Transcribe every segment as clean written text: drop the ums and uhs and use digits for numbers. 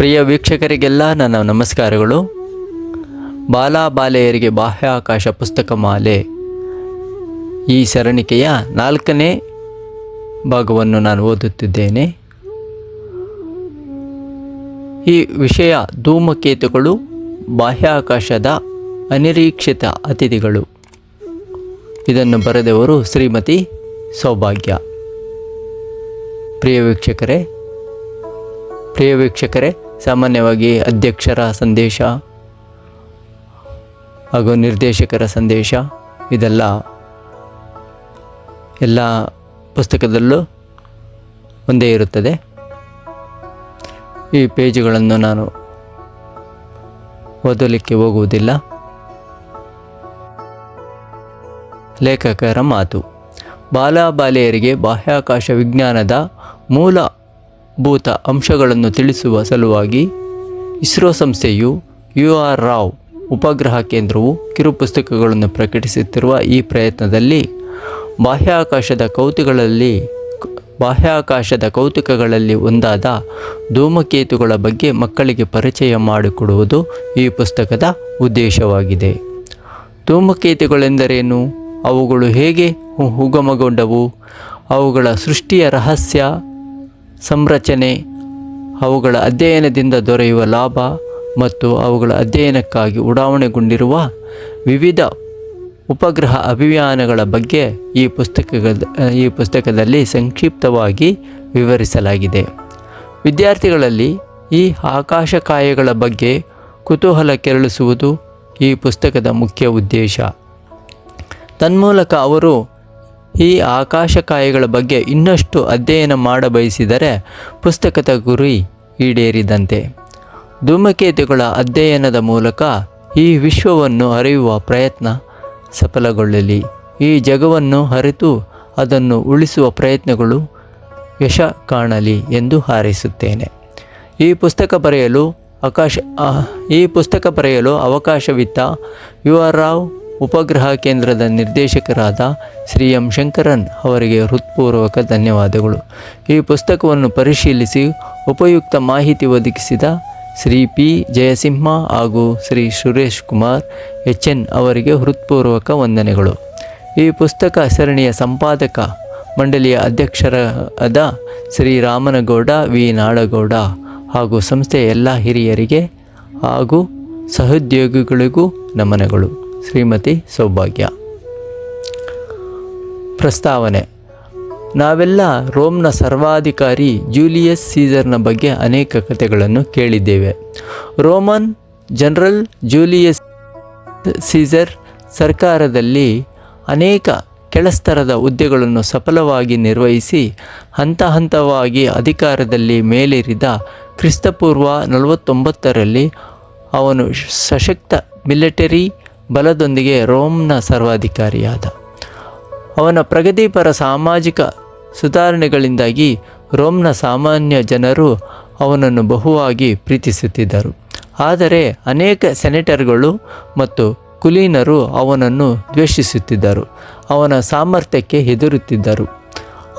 ಪ್ರಿಯ ವೀಕ್ಷಕರಿಗೆಲ್ಲ ನನ್ನ ನಮಸ್ಕಾರಗಳು. ಬಾಲೆಯರಿಗೆ ಬಾಹ್ಯಾಕಾಶ ಪುಸ್ತಕ ಮಾಲೆ ಈ ಸರಣಿಕೆಯ 4ನೇ ಭಾಗವನ್ನು ನಾನು ಓದುತ್ತಿದ್ದೇನೆ. ಈ ವಿಷಯ ಧೂಮಕೇತುಗಳು, ಬಾಹ್ಯಾಕಾಶದ ಅನಿರೀಕ್ಷಿತ ಅತಿಥಿಗಳು. ಇದನ್ನು ಬರೆದವರು ಶ್ರೀಮತಿ ಸೌಭಾಗ್ಯ. ಪ್ರಿಯ ವೀಕ್ಷಕರೇ, ಸಾಮಾನ್ಯವಾಗಿ ಅಧ್ಯಕ್ಷರ ಸಂದೇಶ ಹಾಗೂ ನಿರ್ದೇಶಕರ ಸಂದೇಶ ಇದೆಲ್ಲ ಎಲ್ಲ ಪುಸ್ತಕದಲ್ಲೂ ಒಂದೇ ಇರುತ್ತದೆ. ಈ ಪೇಜುಗಳನ್ನು ನಾನು ಓದಲಿಕ್ಕೆ ಹೋಗುವುದಿಲ್ಲ. ಲೇಖಕರ ಮಾತು. ಬಾಲೆಯರಿಗೆ ಬಾಹ್ಯಾಕಾಶ ವಿಜ್ಞಾನದ ಮೂಲಭೂತ ಅಂಶಗಳನ್ನು ತಿಳಿಸುವ ಸಲುವಾಗಿ ಇಸ್ರೋ ಸಂಸ್ಥೆಯು UR ರಾವ್ ಉಪಗ್ರಹ ಕೇಂದ್ರವು ಕಿರುಪುಸ್ತಕಗಳನ್ನು ಪ್ರಕಟಿಸುತ್ತಿರುವ ಈ ಪ್ರಯತ್ನದಲ್ಲಿ ಬಾಹ್ಯಾಕಾಶದ ಕೌತುಕಗಳಲ್ಲಿ ಒಂದಾದ ಧೂಮಕೇತುಗಳ ಬಗ್ಗೆ ಮಕ್ಕಳಿಗೆ ಪರಿಚಯ ಮಾಡಿಕೊಡುವುದು ಈ ಪುಸ್ತಕದ ಉದ್ದೇಶವಾಗಿದೆ. ಧೂಮಕೇತುಗಳೆಂದರೇನು? ಅವುಗಳು ಹೇಗೆ ಉಗಮಗೊಂಡವು? ಅವುಗಳ ಸೃಷ್ಟಿಯ ರಹಸ್ಯ, ಸಂರಚನೆ, ಅವುಗಳ ಅಧ್ಯಯನದಿಂದ ದೊರೆಯುವ ಲಾಭ ಮತ್ತು ಅವುಗಳ ಅಧ್ಯಯನಕ್ಕಾಗಿ ಉಡಾವಣೆಗೊಂಡಿರುವ ವಿವಿಧ ಉಪಗ್ರಹ ಅಭಿಯಾನಗಳ ಬಗ್ಗೆ ಈ ಪುಸ್ತಕದಲ್ಲಿ ಸಂಕ್ಷಿಪ್ತವಾಗಿ ವಿವರಿಸಲಾಗಿದೆ. ವಿದ್ಯಾರ್ಥಿಗಳಲ್ಲಿ ಈ ಆಕಾಶಕಾಯಗಳ ಬಗ್ಗೆ ಕುತೂಹಲ ಕೆರಳಿಸುವುದು ಈ ಪುಸ್ತಕದ ಮುಖ್ಯ ಉದ್ದೇಶ. ತನ್ಮೂಲಕ ಅವರು ಈ ಆಕಾಶಕಾಯಗಳ ಬಗ್ಗೆ ಇನ್ನಷ್ಟು ಅಧ್ಯಯನ ಮಾಡಬಯಸಿದರೆ ಪುಸ್ತಕದ ಗುರಿ ಈಡೇರಿದಂತೆ. ಧೂಮಕೇತುಗಳ ಅಧ್ಯಯನದ ಮೂಲಕ ಈ ವಿಶ್ವವನ್ನು ಅರಿಯುವ ಪ್ರಯತ್ನ ಸಫಲಗೊಳ್ಳಲಿ. ಈ ಜಗವನ್ನು ಅರಿತು ಅದನ್ನು ಉಳಿಸುವ ಪ್ರಯತ್ನಗಳು ಯಶ ಕಾಣಲಿ ಎಂದು ಹಾರೈಸುತ್ತೇನೆ. ಈ ಪುಸ್ತಕ ಬರೆಯಲು ಅವಕಾಶವಿತ್ತ UR ರಾವ್ ಉಪಗ್ರಹ ಕೇಂದ್ರದ ನಿರ್ದೇಶಕರಾದ ಶ್ರೀ ಎಂ ಶಂಕರನ್ ಅವರಿಗೆ ಹೃತ್ಪೂರ್ವಕ ಧನ್ಯವಾದಗಳು. ಈ ಪುಸ್ತಕವನ್ನು ಪರಿಶೀಲಿಸಿ ಉಪಯುಕ್ತ ಮಾಹಿತಿ ಒದಗಿಸಿದ ಶ್ರೀ ಪಿ ಜಯಸಿಂಹ ಹಾಗೂ ಶ್ರೀ ಸುರೇಶ್ ಕುಮಾರ್ HN ಅವರಿಗೆ ಹೃತ್ಪೂರ್ವಕ ವಂದನೆಗಳು. ಈ ಪುಸ್ತಕ ಸರಣಿಯ ಸಂಪಾದಕ ಮಂಡಳಿಯ ಅಧ್ಯಕ್ಷರಾದ ಶ್ರೀ ರಾಮನಗೌಡ ವಿ ನಾಡಗೌಡ ಹಾಗೂ ಸಂಸ್ಥೆಯ ಎಲ್ಲ ಹಿರಿಯರಿಗೆ ಹಾಗೂ ಸಹೋದ್ಯೋಗಿಗಳಿಗೂ ನಮನಗಳು. ಶ್ರೀಮತಿ ಸೌಭಾಗ್ಯ. ಪ್ರಸ್ತಾವನೆ. ನಾವೆಲ್ಲ ರೋಮ್ನ ಸರ್ವಾಧಿಕಾರಿ ಜೂಲಿಯಸ್ ಸೀಸರ್ನ ಬಗ್ಗೆ ಅನೇಕ ಕಥೆಗಳನ್ನು ಕೇಳಿದ್ದೇವೆ. ರೋಮನ್ ಜನರಲ್ ಜೂಲಿಯಸ್ ಸೀಸರ್ ಸರ್ಕಾರದಲ್ಲಿ ಅನೇಕ ಕೆಳಸ್ತರದ ಹುದ್ದೆಗಳನ್ನು ಸಫಲವಾಗಿ ನಿರ್ವಹಿಸಿ ಹಂತವಾಗಿ ಅಧಿಕಾರದಲ್ಲಿ ಮೇಲೇರಿದ. ಕ್ರಿಸ್ತಪೂರ್ವ 49ರಲ್ಲಿ ಅವನು ಸಶಕ್ತ ಮಿಲಿಟರಿ ಬಲದೊಂದಿಗೆ ರೋಮ್ನ ಸರ್ವಾಧಿಕಾರಿಯಾದ. ಅವನ ಪ್ರಗತಿಪರ ಸಾಮಾಜಿಕ ಸುಧಾರಣೆಗಳಿಂದಾಗಿ ರೋಮ್ನ ಸಾಮಾನ್ಯ ಜನರು ಅವನನ್ನು ಬಹುವಾಗಿ ಪ್ರೀತಿಸುತ್ತಿದ್ದರು. ಆದರೆ ಅನೇಕ ಸೆನೆಟರ್ಗಳು ಮತ್ತು ಕುಲೀನರು ಅವನನ್ನು ದ್ವೇಷಿಸುತ್ತಿದ್ದರು. ಅವನ ಸಾಮರ್ಥ್ಯಕ್ಕೆ ಹೆದರುತ್ತಿದ್ದರು.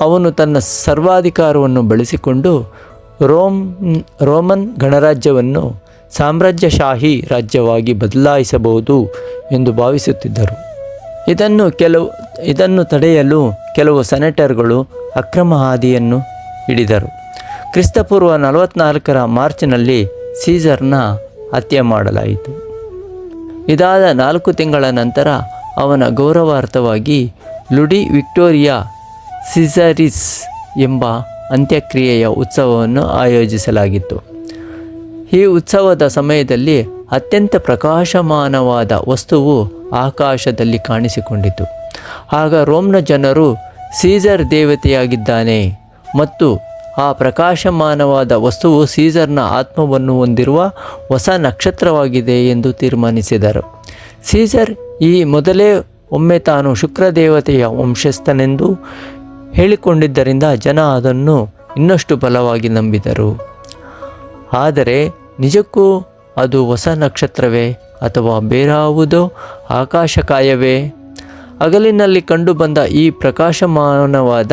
ಅವನು ತನ್ನ ಸರ್ವಾಧಿಕಾರವನ್ನು ಬಳಸಿಕೊಂಡು ರೋಮನ್ ಗಣರಾಜ್ಯವನ್ನು ಸಾಮ್ರಾಜ್ಯಶಾಹಿ ರಾಜ್ಯವಾಗಿ ಬದಲಾಯಿಸಬಹುದು ಎಂದು ಭಾವಿಸುತ್ತಿದ್ದರು. ಇದನ್ನು ತಡೆಯಲು ಕೆಲವು ಸೆನೆಟರ್ಗಳು ಅಕ್ರಮ ಹಾದಿಯನ್ನು ಹಿಡಿದರು. ಕ್ರಿಸ್ತಪೂರ್ವ 44ರ ಮಾರ್ಚ್ನಲ್ಲಿ ಸೀಸರ್ನ ಹತ್ಯೆ ಮಾಡಲಾಯಿತು. ಇದಾದ 4 ತಿಂಗಳ ನಂತರ ಅವನ ಗೌರವಾರ್ಥವಾಗಿ ಲುಡಿ ವಿಕ್ಟೋರಿಯಾ ಸೀಸರಿಸ್ ಎಂಬ ಅಂತ್ಯಕ್ರಿಯೆಯ ಉತ್ಸವವನ್ನು ಆಯೋಜಿಸಲಾಗಿತ್ತು. ಈ ಉತ್ಸವದ ಸಮಯದಲ್ಲಿ ಅತ್ಯಂತ ಪ್ರಕಾಶಮಾನವಾದ ವಸ್ತುವು ಆಕಾಶದಲ್ಲಿ ಕಾಣಿಸಿಕೊಂಡಿತು. ಆಗ ರೋಮ್ನ ಜನರು ಸೀಸರ್ ದೇವತೆಯಾಗಿದ್ದಾನೆ ಮತ್ತು ಆ ಪ್ರಕಾಶಮಾನವಾದ ವಸ್ತುವು ಸೀಸರ್ನ ಆತ್ಮವನ್ನು ಹೊಂದಿರುವ ಹೊಸ ನಕ್ಷತ್ರವಾಗಿದೆ ಎಂದು ತೀರ್ಮಾನಿಸಿದರು. ಸೀಸರ್ ಈ ಮೊದಲೇ ಒಮ್ಮೆ ತಾನು ಶುಕ್ರದೇವತೆಯ ವಂಶಸ್ಥನೆಂದು ಹೇಳಿಕೊಂಡಿದ್ದರಿಂದ ಜನ ಅದನ್ನು ಇನ್ನಷ್ಟು ಬಲವಾಗಿ ನಂಬಿದರು. ಆದರೆ ನಿಜಕ್ಕೂ ಅದು ಹೊಸ ನಕ್ಷತ್ರವೇ ಅಥವಾ ಬೇರಾವುದೋ ಆಕಾಶಕಾಯವೇ? ಹಗಲಿನಲ್ಲಿ ಕಂಡುಬಂದ ಈ ಪ್ರಕಾಶಮಾನವಾದ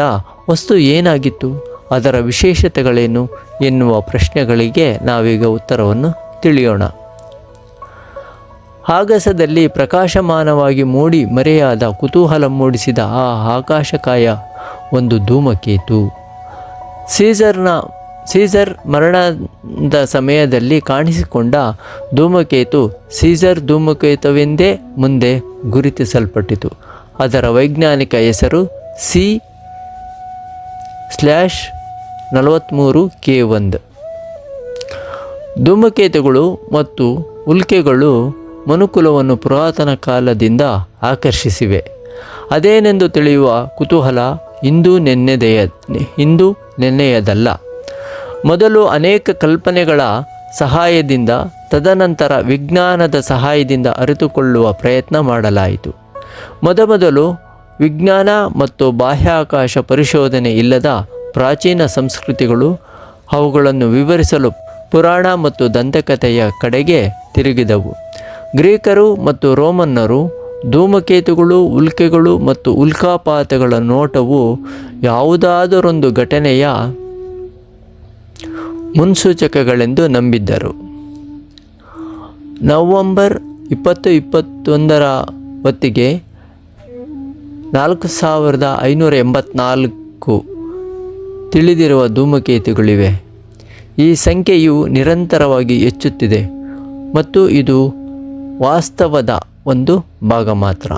ವಸ್ತು ಏನಾಗಿತ್ತು? ಅದರ ವಿಶೇಷತೆಗಳೇನು ಎನ್ನುವ ಪ್ರಶ್ನೆಗಳಿಗೆ ನಾವೀಗ ಉತ್ತರವನ್ನು ತಿಳಿಯೋಣ. ಆಗಸದಲ್ಲಿ ಪ್ರಕಾಶಮಾನವಾಗಿ ಮೂಡಿ ಮರೆಯಾದ ಕುತೂಹಲ ಮೂಡಿಸಿದ ಆ ಆಕಾಶಕಾಯ ಒಂದು ಧೂಮಕೇತು. ಸೀಸರ್ ಮರಣದ ಸಮಯದಲ್ಲಿ ಕಾಣಿಸಿಕೊಂಡ ಧೂಮಕೇತು ಸೀಸರ್ ಧೂಮಕೇತುವೆಂದೇ ಮುಂದೆ ಗುರುತಿಸಲ್ಪಟ್ಟಿತು. ಅದರ ವೈಜ್ಞಾನಿಕ ಹೆಸರು C/43K1. ಧೂಮಕೇತುಗಳು ಮತ್ತು ಉಲ್ಕೆಗಳು ಮನುಕುಲವನ್ನು ಪುರಾತನ ಕಾಲದಿಂದ ಆಕರ್ಷಿಸಿವೆ. ಅದೇನೆಂದು ತಿಳಿಯುವ ಕುತೂಹಲ ಇಂದು ನೆನ್ನೆಯದಲ್ಲ. ಮೊದಲು ಅನೇಕ ಕಲ್ಪನೆಗಳ ಸಹಾಯದಿಂದ, ತದನಂತರ ವಿಜ್ಞಾನದ ಸಹಾಯದಿಂದ ಅರಿತುಕೊಳ್ಳುವ ಪ್ರಯತ್ನ ಮಾಡಲಾಯಿತು. ಮೊದಲು ವಿಜ್ಞಾನ ಮತ್ತು ಬಾಹ್ಯಾಕಾಶ ಪರಿಶೋಧನೆ ಇಲ್ಲದ ಪ್ರಾಚೀನ ಸಂಸ್ಕೃತಿಗಳು ಅವುಗಳನ್ನು ವಿವರಿಸಲು ಪುರಾಣ ಮತ್ತು ದಂತಕಥೆಯ ಕಡೆಗೆ ತಿರುಗಿದವು. ಗ್ರೀಕರು ಮತ್ತು ರೋಮನ್ನರು ಧೂಮಕೇತುಗಳು, ಉಲ್ಕೆಗಳು ಮತ್ತು ಉಲ್ಕಾಪಾತಗಳ ನೋಟವು ಯಾವುದಾದರೊಂದು ಘಟನೆಯ ಮುನ್ಸೂಚಕಗಳೆಂದು ನಂಬಿದ್ದರು. ನವೆಂಬರ್ 2021 ಹೊತ್ತಿಗೆ 4584 ತಿಳಿದಿರುವ ಧೂಮಕೇತುಗಳಿವೆ. ಈ ಸಂಖ್ಯೆಯು ನಿರಂತರವಾಗಿ ಹೆಚ್ಚುತ್ತಿದೆ ಮತ್ತು ಇದು ವಾಸ್ತವದ ಒಂದು ಭಾಗ ಮಾತ್ರ.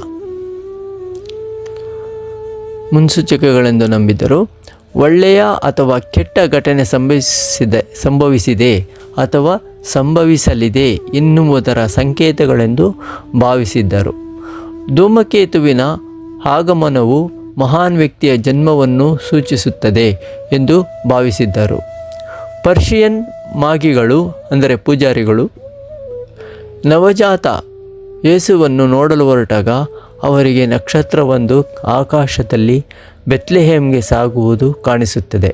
ಮುನ್ಸೂಚಕಗಳೆಂದು ನಂಬಿದರು. ಒಳ್ಳೆಯ ಅಥವಾ ಕೆಟ್ಟ ಘಟನೆ ಸಂಭವಿಸಿದೆ ಅಥವಾ ಸಂಭವಿಸಲಿದೆ ಎನ್ನುವುದರ ಸಂಕೇತಗಳೆಂದು ಭಾವಿಸಿದ್ದರು. ಧೂಮಕೇತುವಿನ ಆಗಮನವು ಮಹಾನ್ ವ್ಯಕ್ತಿಯ ಜನ್ಮವನ್ನು ಸೂಚಿಸುತ್ತದೆ ಎಂದು ಭಾವಿಸಿದ್ದರು. ಪರ್ಷಿಯನ್ ಮಾಗಿಗಳು ಅಂದರೆ ಪೂಜಾರಿಗಳು ನವಜಾತ ಯೇಸುವನ್ನು ನೋಡಲು ಹೊರಟಾಗ ಅವರಿಗೆ ನಕ್ಷತ್ರವೊಂದು ಆಕಾಶದಲ್ಲಿ ಬೆತ್ಲೆಹೇಮ್ಗೆ ಸಾಗುವುದು ಕಾಣಿಸುತ್ತದೆ.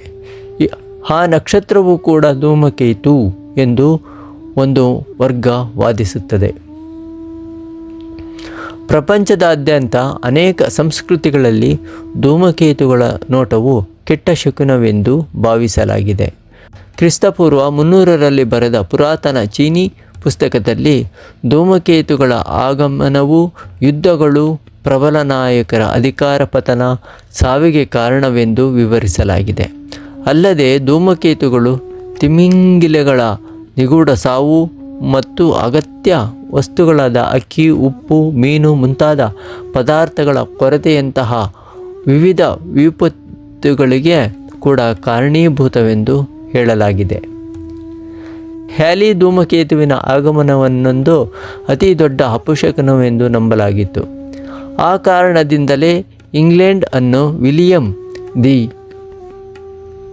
ಆ ನಕ್ಷತ್ರವು ಕೂಡ ಧೂಮಕೇತು ಎಂದು ಒಂದು ವರ್ಗ ವಾದಿಸುತ್ತದೆ. ಪ್ರಪಂಚದಾದ್ಯಂತ ಅನೇಕ ಸಂಸ್ಕೃತಿಗಳಲ್ಲಿ ಧೂಮಕೇತುಗಳ ನೋಟವು ಕೆಟ್ಟ ಶಕುನವೆಂದು ಭಾವಿಸಲಾಗಿದೆ. ಕ್ರಿಸ್ತಪೂರ್ವ 300ರಲ್ಲಿ ಬರೆದ ಪುರಾತನ ಚೀನಿ ಪುಸ್ತಕದಲ್ಲಿ ಧೂಮಕೇತುಗಳ ಆಗಮನವು ಯುದ್ಧಗಳು, ಪ್ರಬಲ ನಾಯಕರ ಅಧಿಕಾರ ಪತನ, ಸಾವಿಗೆ ಕಾರಣವೆಂದು ವಿವರಿಸಲಾಗಿದೆ. ಅಲ್ಲದೆ ಧೂಮಕೇತುಗಳು ತಿಮಿಂಗಿಲಗಳ ನಿಗೂಢ ಸಾವು ಮತ್ತು ಅಗತ್ಯ ವಸ್ತುಗಳಾದ ಅಕ್ಕಿ, ಉಪ್ಪು, ಮೀನು ಮುಂತಾದ ಪದಾರ್ಥಗಳ ಕೊರತೆಯಂತಹ ವಿವಿಧ ವಿಪತ್ತುಗಳಿಗೆ ಕೂಡ ಕಾರಣೀಭೂತವೆಂದು ಹೇಳಲಾಗಿದೆ. ಹ್ಯಾಲಿ ಧೂಮಕೇತುವಿನ ಆಗಮನವನ್ನೊಂದು ಅತಿ ದೊಡ್ಡ ಅಪಶಕುನವೆಂದು ನಂಬಲಾಗಿತ್ತು. ಆ ಕಾರಣದಿಂದಲೇ ಇಂಗ್ಲೆಂಡ್ ಅನ್ನು ವಿಲಿಯಂ ದಿ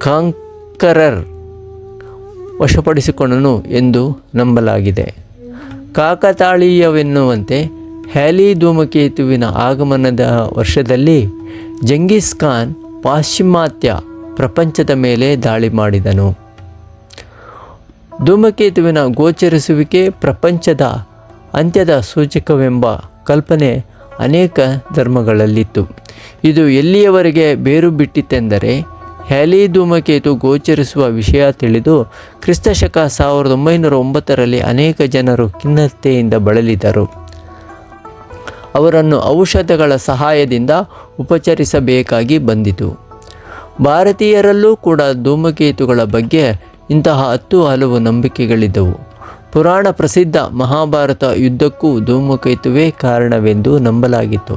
ಕಾಂಕರರ್ ವಶಪಡಿಸಿಕೊಂಡನು ಎಂದು ನಂಬಲಾಗಿದೆ. ಕಾಕತಾಳೀಯವೆನ್ನುವಂತೆ ಹ್ಯಾಲಿ ಧೂಮಕೇತುವಿನ ಆಗಮನದ ವರ್ಷದಲ್ಲಿ ಜಂಗೀಸ್ ಖಾನ್ ಪಾಶ್ಚಿಮಾತ್ಯ ಪ್ರಪಂಚದ ಮೇಲೆ ದಾಳಿ ಮಾಡಿದನು. ಧೂಮಕೇತುವಿನ ಗೋಚರಿಸುವಿಕೆ ಪ್ರಪಂಚದ ಅಂತ್ಯದ ಸೂಚಕವೆಂಬ ಕಲ್ಪನೆ ಅನೇಕ ಧರ್ಮಗಳಲ್ಲಿತ್ತು. ಇದು ಎಲ್ಲಿಯವರೆಗೆ ಬೇರು ಬಿಟ್ಟಿತೆಂದರೆ ಹ್ಯಾಲಿ ಧೂಮಕೇತು ಗೋಚರಿಸುವ ವಿಷಯ ತಿಳಿದು ಕ್ರಿಸ್ತಶಕ 1909ರಲ್ಲಿ ಅನೇಕ ಜನರು ಖಿನ್ನತೆಯಿಂದ ಬಳಲಿದರು. ಅವರನ್ನು ಔಷಧಗಳ ಸಹಾಯದಿಂದ ಉಪಚರಿಸಬೇಕಾಗಿ ಬಂದಿತು. ಭಾರತೀಯರಲ್ಲೂ ಕೂಡ ಧೂಮಕೇತುಗಳ ಬಗ್ಗೆ ಇಂತಹ 10 ಹಲವು ನಂಬಿಕೆಗಳಿದ್ದವು. ಪುರಾಣ ಪ್ರಸಿದ್ಧ ಮಹಾಭಾರತ ಯುದ್ಧಕ್ಕೂ ಧೂಮಕೇತುವೇ ಕಾರಣವೆಂದು ನಂಬಲಾಗಿತ್ತು.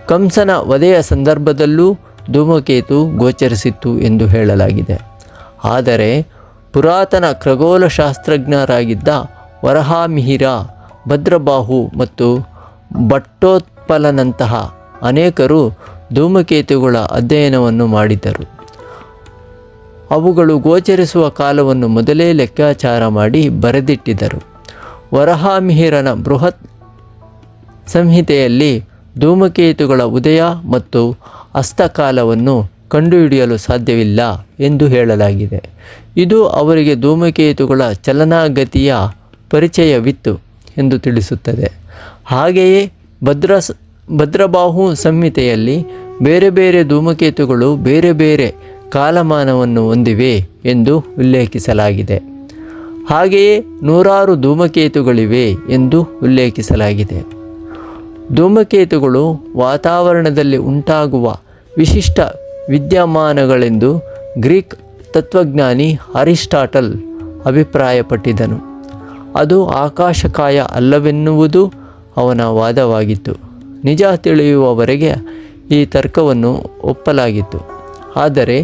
ಕಂಸನ ವಧೆಯ ಸಂದರ್ಭದಲ್ಲೂ ಧೂಮಕೇತು ಗೋಚರಿಸಿತ್ತು ಎಂದು ಹೇಳಲಾಗಿದೆ. ಆದರೆ ಪುರಾತನ ಖಗೋಳಶಾಸ್ತ್ರಜ್ಞರಾಗಿದ್ದ ವರಹಾಮಿಹಿರ, ಭದ್ರಬಾಹು ಮತ್ತು ಭಟ್ಟೋತ್ಪಲನಂತಹ ಅನೇಕರು ಧೂಮಕೇತುಗಳ ಅಧ್ಯಯನವನ್ನು ಮಾಡಿದ್ದರು. ಅವುಗಳು ಗೋಚರಿಸುವ ಕಾಲವನ್ನು ಮೊದಲೇ ಲೆಕ್ಕಾಚಾರ ಮಾಡಿ ಬರೆದಿಟ್ಟಿದ್ದರು. ವರಹಾಮಿಹಿರನ ಬೃಹತ್ ಸಂಹಿತೆಯಲ್ಲಿ ಧೂಮಕೇತುಗಳ ಉದಯ ಮತ್ತು ಅಸ್ತಕಾಲವನ್ನು ಕಂಡುಹಿಡಿಯಲು ಸಾಧ್ಯವಿಲ್ಲ ಎಂದು ಹೇಳಲಾಗಿದೆ. ಇದು ಅವರಿಗೆ ಧೂಮಕೇತುಗಳ ಚಲನಾಗತಿಯ ಪರಿಚಯವಿತ್ತು ಎಂದು ತಿಳಿಸುತ್ತದೆ. ಹಾಗೆಯೇ ಭದ್ರಬಾಹು ಸಂಹಿತೆಯಲ್ಲಿ ಬೇರೆ ಬೇರೆ ಧೂಮಕೇತುಗಳು ಬೇರೆ ಬೇರೆ ಕಾಲಮಾನವನ್ನು ಹೊಂದಿವೆ ಎಂದು ಉಲ್ಲೇಖಿಸಲಾಗಿದೆ. ಹಾಗೆಯೇ ನೂರಾರು ಧೂಮಕೇತುಗಳಿವೆ ಎಂದು ಉಲ್ಲೇಖಿಸಲಾಗಿದೆ. ಧೂಮಕೇತುಗಳು ವಾತಾವರಣದಲ್ಲಿ ಉಂಟಾಗುವ ವಿಶಿಷ್ಟ ವಿದ್ಯಮಾನಗಳೆಂದು ಗ್ರೀಕ್ ತತ್ವಜ್ಞಾನಿ ಅರಿಸ್ಟಾಟಲ್ ಅಭಿಪ್ರಾಯಪಟ್ಟಿದ್ದನು. ಅದು ಆಕಾಶಕಾಯ ಅಲ್ಲವೆನ್ನುವುದು ಅವನ ವಾದವಾಗಿತ್ತು. ನಿಜ ತಿಳಿಯುವವರೆಗೆ ಈ ತರ್ಕವನ್ನು ಒಪ್ಪಲಾಗಿತ್ತು. ಆದರೆ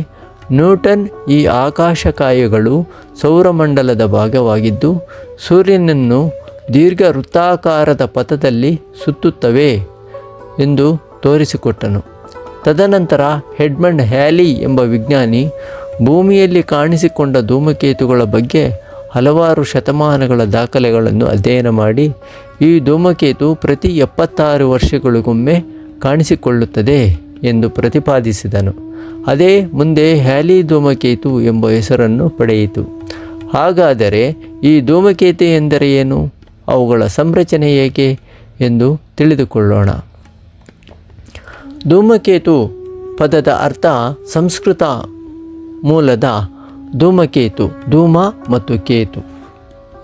ನ್ಯೂಟನ್ ಈ ಆಕಾಶಕಾಯಗಳು ಸೌರಮಂಡಲದ ಭಾಗವಾಗಿದ್ದು ಸೂರ್ಯನನ್ನು ದೀರ್ಘ ವೃತ್ತಾಕಾರದ ಪಥದಲ್ಲಿ ಸುತ್ತುತ್ತವೆ ಎಂದು ತೋರಿಸಿಕೊಟ್ಟನು. ತದನಂತರ ಎಡ್ಮಂಡ್ ಹ್ಯಾಲಿ ಎಂಬ ವಿಜ್ಞಾನಿ ಭೂಮಿಯಲ್ಲಿ ಕಾಣಿಸಿಕೊಂಡ ಧೂಮಕೇತುಗಳ ಬಗ್ಗೆ ಹಲವಾರು ಶತಮಾನಗಳ ದಾಖಲೆಗಳನ್ನು ಅಧ್ಯಯನ ಮಾಡಿ ಈ ಧೂಮಕೇತು ಪ್ರತಿ 76 ವರ್ಷಗಳಿಗೊಮ್ಮೆ ಕಾಣಿಸಿಕೊಳ್ಳುತ್ತದೆ ಎಂದು ಪ್ರತಿಪಾದಿಸಿದನು. ಅದೇ ಮುಂದೆ ಹ್ಯಾಲಿ ಧೂಮಕೇತು ಎಂಬ ಹೆಸರನ್ನು ಪಡೆಯಿತು. ಹಾಗಾದರೆ ಈ ಧೂಮಕೇತು ಎಂದರೆ ಏನು? ಅವುಗಳ ಸಂರಚನೆ ಹೇಗೆ ಎಂದು ತಿಳಿದುಕೊಳ್ಳೋಣ. ಧೂಮಕೇತು ಪದದ ಅರ್ಥ ಸಂಸ್ಕೃತ ಮೂಲದ ಧೂಮಕೇತು, ಧೂಮ ಮತ್ತು ಕೇತು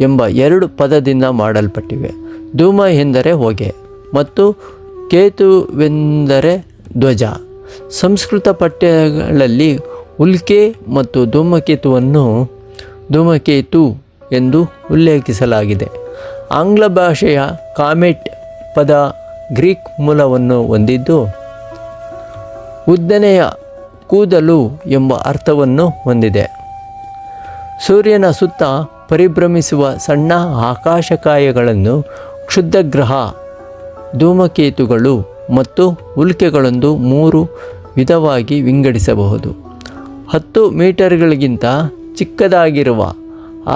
ಎಂಬ 2 ಪದದಿಂದ ಮಾಡಲ್ಪಟ್ಟಿವೆ. ಧೂಮ ಎಂದರೆ ಹೊಗೆ ಮತ್ತು ಕೇತುವೆಂದರೆ ಧ್ವಜ. ಸಂಸ್ಕೃತ ಪಠ್ಯಗಳಲ್ಲಿ ಉಲ್ಕೆ ಮತ್ತು ಧೂಮಕೇತುವನ್ನು ಧೂಮಕೇತು ಎಂದು ಉಲ್ಲೇಖಿಸಲಾಗಿದೆ. ಆಂಗ್ಲ ಭಾಷೆಯ ಕಾಮೆಟ್ ಪದ ಗ್ರೀಕ್ ಮೂಲವನ್ನು ಹೊಂದಿದ್ದು ಉದ್ದನೆಯ ಕೂದಲು ಎಂಬ ಅರ್ಥವನ್ನು ಹೊಂದಿದೆ. ಸೂರ್ಯನ ಸುತ್ತ ಪರಿಭ್ರಮಿಸುವ ಸಣ್ಣ ಆಕಾಶಕಾಯಗಳನ್ನು ಕ್ಷುದ್ರಗ್ರಹ, ಧೂಮಕೇತುಗಳು ಮತ್ತು ಉಲ್ಕೆಗಳೆಂದು 3 ವಿಧವಾಗಿ ವಿಂಗಡಿಸಬಹುದು. 10 ಮೀಟರ್ಗಳಿಗಿಂತ ಚಿಕ್ಕದಾಗಿರುವ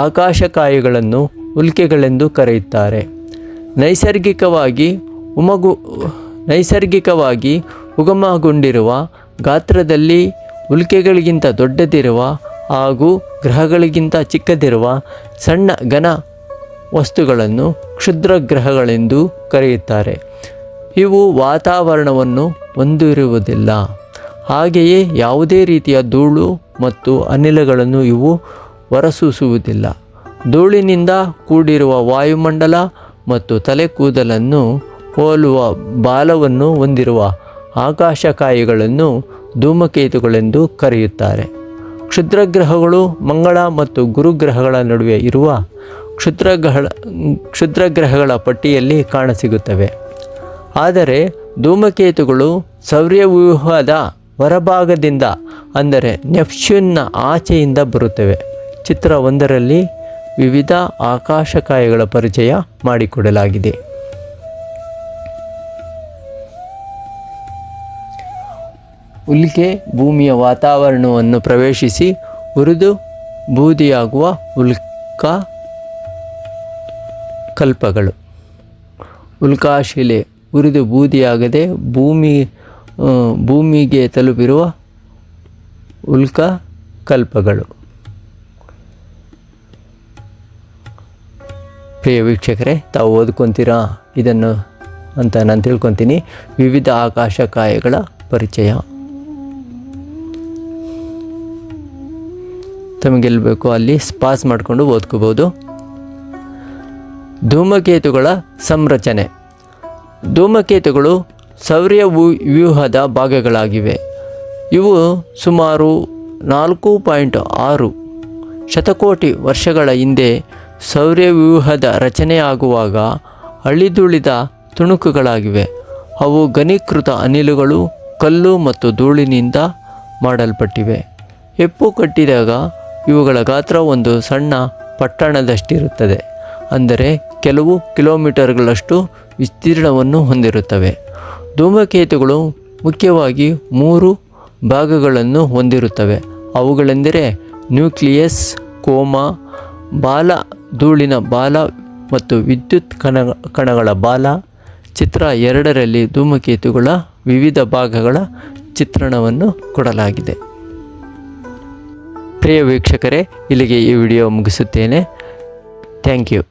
ಆಕಾಶಕಾಯಗಳನ್ನು ಉಲ್ಕೆಗಳೆಂದು ಕರೆಯುತ್ತಾರೆ. ನೈಸರ್ಗಿಕವಾಗಿ ಉಗಮಗೊಂಡಿರುವ ಗಾತ್ರದಲ್ಲಿ ಉಲ್ಕೆಗಳಿಗಿಂತ ದೊಡ್ಡದಿರುವ ಹಾಗೂ ಗ್ರಹಗಳಿಗಿಂತ ಚಿಕ್ಕದಿರುವ ಸಣ್ಣ ಘನ ವಸ್ತುಗಳನ್ನು ಕ್ಷುದ್ರಗ್ರಹಗಳೆಂದು ಕರೆಯುತ್ತಾರೆ. ಇವು ವಾತಾವರಣವನ್ನು ಹೊಂದಿರುವುದಿಲ್ಲ. ಹಾಗೆಯೇ ಯಾವುದೇ ರೀತಿಯ ಧೂಳು ಮತ್ತು ಅನಿಲಗಳನ್ನು ಇವು ಹೊರಸೂಸುವುದಿಲ್ಲ. ಧೂಳಿನಿಂದ ಕೂಡಿರುವ ವಾಯುಮಂಡಲ ಮತ್ತು ತಲೆ ಕೂದಲನ್ನು ಹೋಲುವ ಬಾಲವನ್ನು ಹೊಂದಿರುವ ಆಕಾಶಕಾಯಗಳನ್ನು ಧೂಮಕೇತುಗಳೆಂದು ಕರೆಯುತ್ತಾರೆ. ಕ್ಷುದ್ರಗ್ರಹಗಳು ಮಂಗಳ ಮತ್ತು ಗುರುಗ್ರಹಗಳ ನಡುವೆ ಇರುವ ಕ್ಷುದ್ರಗ್ರಹಗಳ ಪಟ್ಟಿಯಲ್ಲಿ ಕಾಣಸಿಗುತ್ತವೆ. ಆದರೆ ಧೂಮಕೇತುಗಳು ಸೌರವ್ಯೂಹದ ಹೊರಭಾಗದಿಂದ ಅಂದರೆ ನೆಪ್ಚ್ಯೂನ್ನ ಆಚೆಯಿಂದ ಬರುತ್ತವೆ. ಚಿತ್ರ 1ರಲ್ಲಿ ವಿವಿಧ ಆಕಾಶಕಾಯಗಳ ಪರಿಚಯ ಮಾಡಿಕೊಡಲಾಗಿದೆ. ಉಲ್ಕೆ ಭೂಮಿಯ ವಾತಾವರಣವನ್ನು ಪ್ರವೇಶಿಸಿ ಉರಿದು ಬೂದಿಯಾಗುವ ಉಲ್ಕಾಕಲ್ಪಗಳು. ಉಲ್ಕಾಶಿಲೆ ಉರಿದು ಬೂದಿಯಾಗದೆ ಭೂಮಿಗೆ ತಲುಪಿರುವ ಉಲ್ಕಾಕಲ್ಪಗಳು. ಪ್ರಿಯ ವೀಕ್ಷಕರೇ, ತಾವು ಓದ್ಕೊತೀರಾ ಇದನ್ನು ಅಂತ ನಾನು ತಿಳ್ಕೊತೀನಿ. ವಿವಿಧ ಆಕಾಶಕಾಯಗಳ ಪರಿಚಯ ತಮಗೆಲ್ಲಿ ಬೇಕೋ ಅಲ್ಲಿ ಪಾಸ್ ಮಾಡಿಕೊಂಡು ಓದ್ಕೋಬೋದು. ಧೂಮಕೇತುಗಳ ಸಂರಚನೆ. ಧೂಮಕೇತುಗಳು ಸೌರವ್ಯೂಹದ ಭಾಗಗಳಾಗಿವೆ. ಇವು ಸುಮಾರು 4.6 ಶತಕೋಟಿ ವರ್ಷಗಳ ಹಿಂದೆ ಸೌರವ್ಯೂಹದ ರಚನೆಯಾಗುವಾಗ ಅಳಿದುಳಿದ ತುಣುಕುಗಳಾಗಿವೆ. ಅವು ಘನೀಕೃತ ಅನಿಲಗಳು, ಕಲ್ಲು ಮತ್ತು ಧೂಳಿನಿಂದ ಮಾಡಲ್ಪಟ್ಟಿವೆ. ಹೆಪ್ಪು ಕಟ್ಟಿದಾಗ ಇವುಗಳ ಗಾತ್ರ ಒಂದು ಸಣ್ಣ ಪಟ್ಟಣದಷ್ಟಿರುತ್ತದೆ. ಅಂದರೆ ಕೆಲವು ಕಿಲೋಮೀಟರ್ಗಳಷ್ಟು ವಿಸ್ತೀರ್ಣವನ್ನು ಹೊಂದಿರುತ್ತವೆ. ಧೂಮಕೇತುಗಳು ಮುಖ್ಯವಾಗಿ 3 ಭಾಗಗಳನ್ನು ಹೊಂದಿರುತ್ತವೆ. ಅವುಗಳೆಂದರೆ ನ್ಯೂಕ್ಲಿಯಸ್, ಕೋಮ, ಬಾಲ, ಧೂಳಿನ ಬಾಲ ಮತ್ತು ವಿದ್ಯುತ್ ಕಣಗಳ ಬಾಲ. ಚಿತ್ರ 2ರಲ್ಲಿ ಧೂಮಕೇತುಗಳ ವಿವಿಧ ಭಾಗಗಳ ಚಿತ್ರಣವನ್ನು ಕೊಡಲಾಗಿದೆ. ಪ್ರಿಯ ವೀಕ್ಷಕರೇ, ಇಲ್ಲಿಗೆ ಈ ವಿಡಿಯೋ ಮುಗಿಸುತ್ತೇನೆ. Thank you.